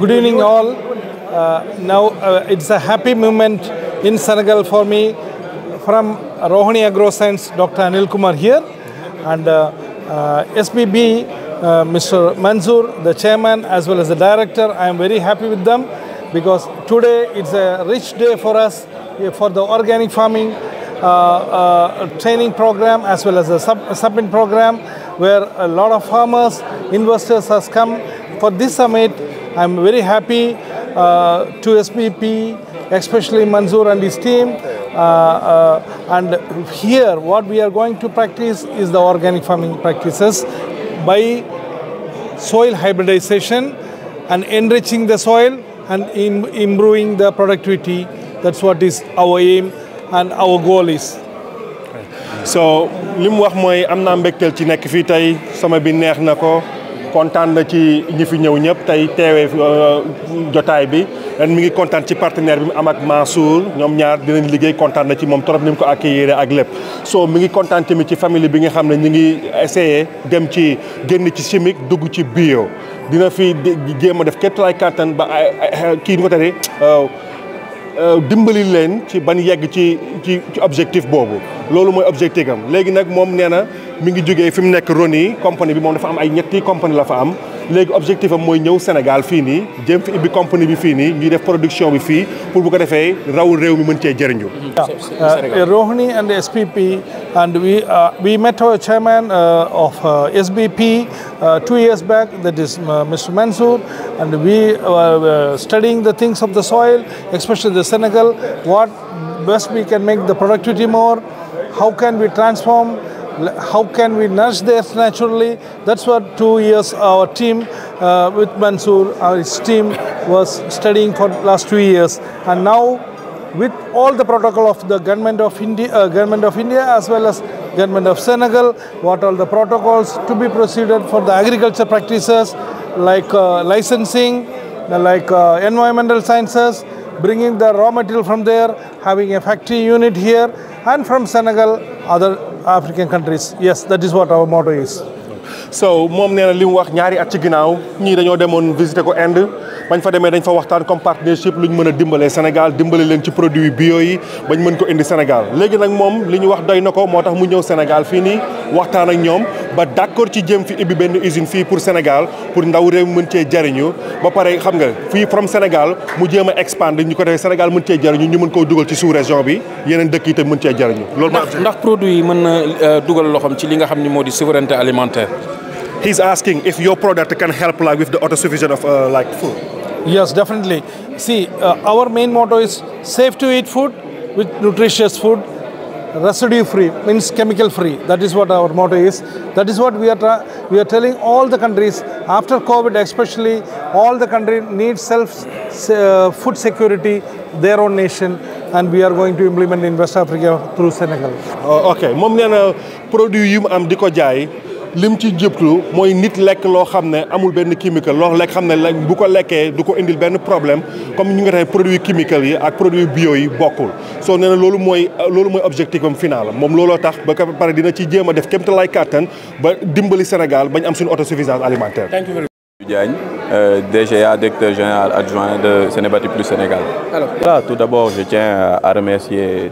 Good evening, all. Now it's a happy moment in Senegal for me. From Rohini AgroScience, Dr. Anil Kumar here, and SBB, Mr. Manzoor, the chairman, as well as the director. I am very happy with them because today it's a rich day for us for the organic farming training program as well as the summit program, where a lot of farmers, investors has come for this summit. I'm very happy to SBP, especially Manzoor and his team. And here what we are going to practice is the organic farming practices by soil hybridization and enriching the soil and improving the productivity. That's what is our aim and our goal is. So li mu wax mooy am naa mbégteel ci nekk fii tey sama bi neex na ko kontaan na ci ñi fi ñëw ñëpp tey teewee jotaay bi ren mi ngi kontaan ci partenaire bi mu am ak Mansour ñoom ñaar dinañ liggéey kontaan na ci moom trop ni mu ko accueillir ak lépp. So mi ngi kontaan tamit ci famille bi nga xam ne ñu ngi essayé dem ci génn ci chimique dugg ci bio dina fi jéem a def képp lay kàttan ba kii nu ko tëddee dimbali leen ci ban yegg ci objectif boobu loolu mooy objectif am léegi nag moom nee na mi ngi jógee fi mu nekk Roni compagnie bi moom dafa am ay ñetti compagnie la fa am léegi objectif am mooy ñëw Sénégal fii nii jéem fi ibbi compagnie bi fii nii ñuy def production bi fii pour bu ko defee raw réew mi mën cee jëriñu. Rohini and SPP, and we met our chairman of SBP 2 years back, that is Mr. Mansoor, and we were studying the things of the soil, especially the Senegal, what best we can make the productivity more, how can we transform, how can we nurture this naturally. That's what 2 years our team with Mansoor, his team was studying for last 2 years, and now with all the protocol of the government of India as well as government of Senegal, what all the protocols to be proceeded for the agriculture practices like licensing, like environmental sciences, bringing the raw material from there, having a factory unit here, and from Senegal, other African countries. Yes, that is what our motto is. So moom nee na li mu wax ñaari at ci ginnaaw ñii dañoo demoon visiter ko Inde bañ fa demee dañ fa waxtaan comme partnership lu ñu mën a dimbalee Sénégal dimbale leen ci produit bio yi bañ mën ko indi Sénégal léegi nag moom li ñu wax doy na ko moo tax mu ñëw Sénégal fii nii waxtaan ak ñoom ba d'accord ci jéem fi ibbi benn usine fii pour Sénégal pour ndaw réew mën cee jariñu ba pare xam nga fii from Sénégal mu jéem a expandre ñu ko defee Sénégal mën cee jariñu ñu mën koo dugal ci sous-région bi yeneen dëkk yi tam mën cee jariñu loolu ndax produit yi mën na dugal loxoom ci li nga xam ni moo di souveraineté alimentaire. He's asking if your product can help like with the autosufficiency of like food. Yes, definitely. See, our main motto is safe to eat food with nutritious food, residue free, means chemical free. That is what our motto is. That is what we are telling all the countries after COVID, especially all the country needs food security, their own nation, and we are going to implement in West Africa through Senegal. Okay, moom nee na produit yi mu am di ko jaay. lim ci jëptu mooy nit lekk loo xam ne amul benn chimique loo lekk xam ne bu ko lekkee du ko indil benn problème comme ñu nga tax produit chimique yi ak produit bio yi bokkul soo nee na loolu mooy objectif am final moom looloo tax ba pare dina ci jéem a def kéem tolluwaay kàttan ba dimbali Sénégal bañ am suñu autosuffisance alimentaire. Diagne, DGA, directeur général adjoint de Senebati Plus Sénégal. Alors, voilà, tout d'abord, je tiens à remercier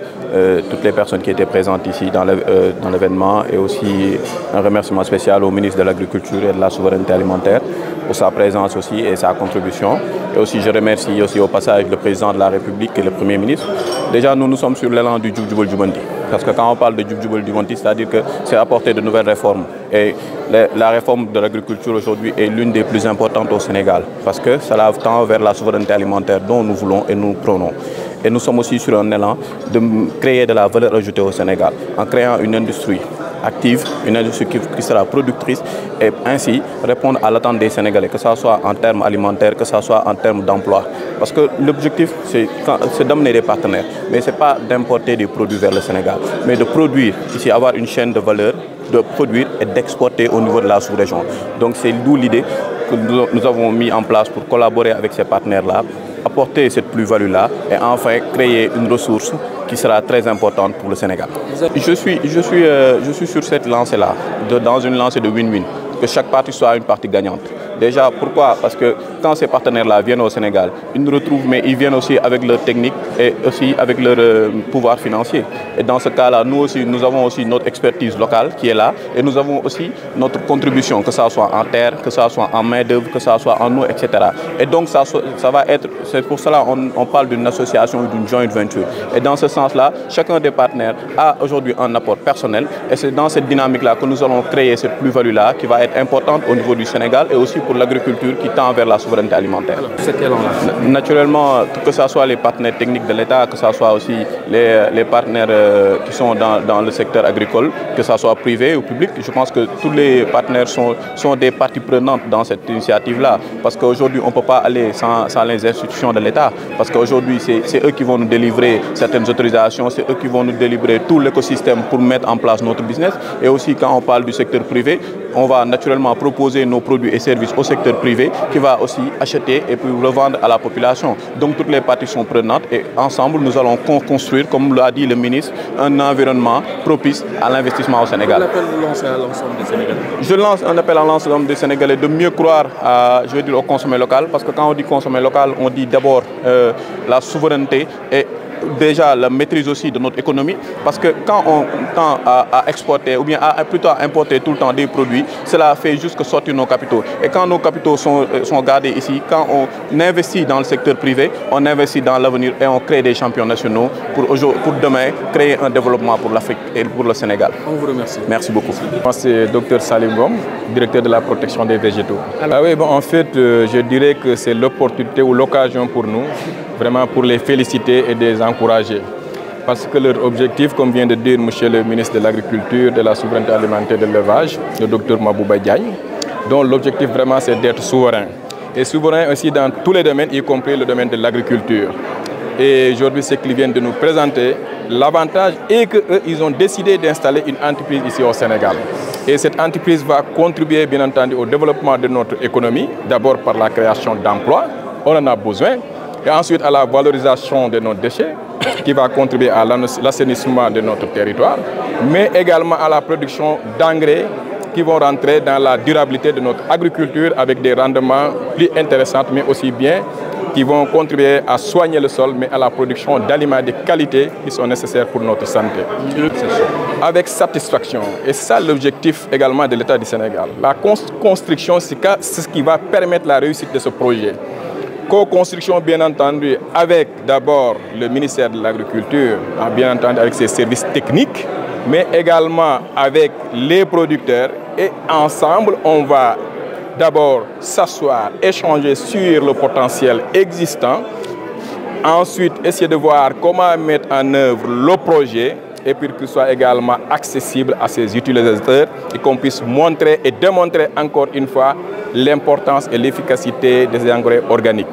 toutes les personnes qui étaient présentes ici dans l'événement et aussi un remerciement spécial au ministre de l'Agriculture et de la Souveraineté Alimentaire pour sa présence aussi et sa contribution. Et aussi, je remercie aussi au passage le président de la République et le Premier ministre. Déjà, nous sommes sur l'élan du Djouf Djoubal Djoumanti. Parce que quand on parle de Djouf Djoubal Djoumanti, c'est-à-dire que c'est apporter de nouvelles réformes. Et la réforme de l'agriculture aujourd'hui est l'une des plus importantes au Sénégal. Parce que cela tend vers la souveraineté alimentaire dont nous voulons et nous prônons. Et nous sommes aussi sur un élan de créer de la valeur ajoutée au Sénégal en créant une industrie active, une industrie qui sera productrice et ainsi répondre à l'attente des Sénégalais, que ce soit en termes alimentaires, que ce soit en termes d'emploi. Parce que l'objectif, c'est d'amener des partenaires, mais ce n'est pas d'importer des produits vers le Sénégal, mais de produire ici, avoir une chaîne de valeur, de produire et d'exporter au niveau de la sous-région. Donc c'est d'où l'idée que nous avons mis en place pour collaborer avec ces partenaires-là, apporter cette plus-value-là et enfin créer une ressource qui sera très importante pour le Sénégal. Je suis sur cette lancée-là, dans une lancée de win-win, que chaque partie soit une partie gagnante. Déjà, pourquoi? Parce que quand ces partenaires-là viennent au Sénégal, ils nous retrouvent, mais ils viennent aussi avec leur technique et aussi avec leur pouvoir financier. Et dans ce cas-là, nous aussi, nous avons aussi notre expertise locale qui est là, et nous avons aussi notre contribution, que ça soit en terre, que ça soit en main-d'œuvre, que ça soit en eau, etc. Et donc, ça va être, c'est pour cela on parle d'une association ou d'une joint venture. Et dans ce sens-là, chacun des partenaires a aujourd'hui un apport personnel, et c'est dans cette dynamique-là que nous allons créer cette plus-value-là qui va être importante au niveau du Sénégal et aussi pour l'agriculture qui tend vers la souveraineté alimentaire. Naturellement, que ce soit les partenaires techniques de l'État, que ce soit aussi les partenaires qui sont dans le secteur agricole, que ce soit privé ou public, je pense que tous les partenaires sont des parties prenantes dans cette initiative-là. Parce qu'aujourd'hui, on ne peut pas aller sans les institutions de l'État. Parce qu'aujourd'hui, c'est eux qui vont nous délivrer certaines autorisations, c'est eux qui vont nous délivrer tout l'écosystème pour mettre en place notre business. Et aussi, quand on parle du secteur privé, on va naturellement proposer nos produits et services au secteur privé qui va aussi acheter et puis revendre à la population. Donc toutes les parties sont prenantes et ensemble nous allons construire, comme l'a dit le ministre, un environnement propice à l'investissement au Sénégal. Quel appel vous lancez à l'ensemble des Sénégalais? Je lance un appel à l'ensemble des Sénégalais de mieux croire je veux dire, au consommer local, parce que quand on dit consommer local, on dit d'abord la souveraineté et déjà la maîtrise aussi de notre économie, parce que quand on tend à exporter ou bien plutôt à importer tout le temps des produits, cela fait juste que sortir nos capitaux. Et quand nos capitaux sont gardés ici, quand on investit dans le secteur privé, on investit dans l'avenir et on crée des champions nationaux pour demain créer un développement pour l'Afrique et pour le Sénégal. On vous remercie. Merci beaucoup. Moi, c'est Dr Salim Gom, directeur de la protection des végétaux. Oui, bon, en fait, je dirais que c'est l'opportunité ou l'occasion pour nous, vraiment pour les féliciter et les encourager. Parce que leur objectif, comme vient de dire monsieur le ministre de l'Agriculture, de la souveraineté alimentaire et de l'élevage, le docteur Mabouba Diagne, dont l'objectif vraiment c'est d'être souverain. Et souverain aussi dans tous les domaines, y compris le domaine de l'agriculture. Et aujourd'hui, c'est qu'ils viennent de nous présenter l'avantage et qu'ils ont décidé d'installer une entreprise ici au Sénégal. Et cette entreprise va contribuer bien entendu au développement de notre économie, d'abord par la création d'emplois, on en a besoin, et ensuite à la valorisation de nos déchets, qui va contribuer à l'assainissement de notre territoire, mais également à la production d'engrais qui vont rentrer dans la durabilité de notre agriculture avec des rendements plus intéressants, mais aussi bien qui vont contribuer à soigner le sol, mais à la production d'aliments de qualité qui sont nécessaires pour notre santé. Avec satisfaction. Et c'est ça l'objectif également de l'État du Sénégal. La construction, c'est ce qui va permettre la réussite de ce projet. Co-construction, bien entendu, avec d'abord le ministère de l'Agriculture, bien entendu avec ses services techniques, mais également avec les producteurs. Et ensemble, on va d'abord s'asseoir, échanger sur le potentiel existant. Ensuite, essayer de voir comment mettre en œuvre le projet et puis qu'il soit également accessible à ses utilisateurs et qu'on puisse montrer et démontrer encore une fois l'importance et l'efficacité des engrais organiques.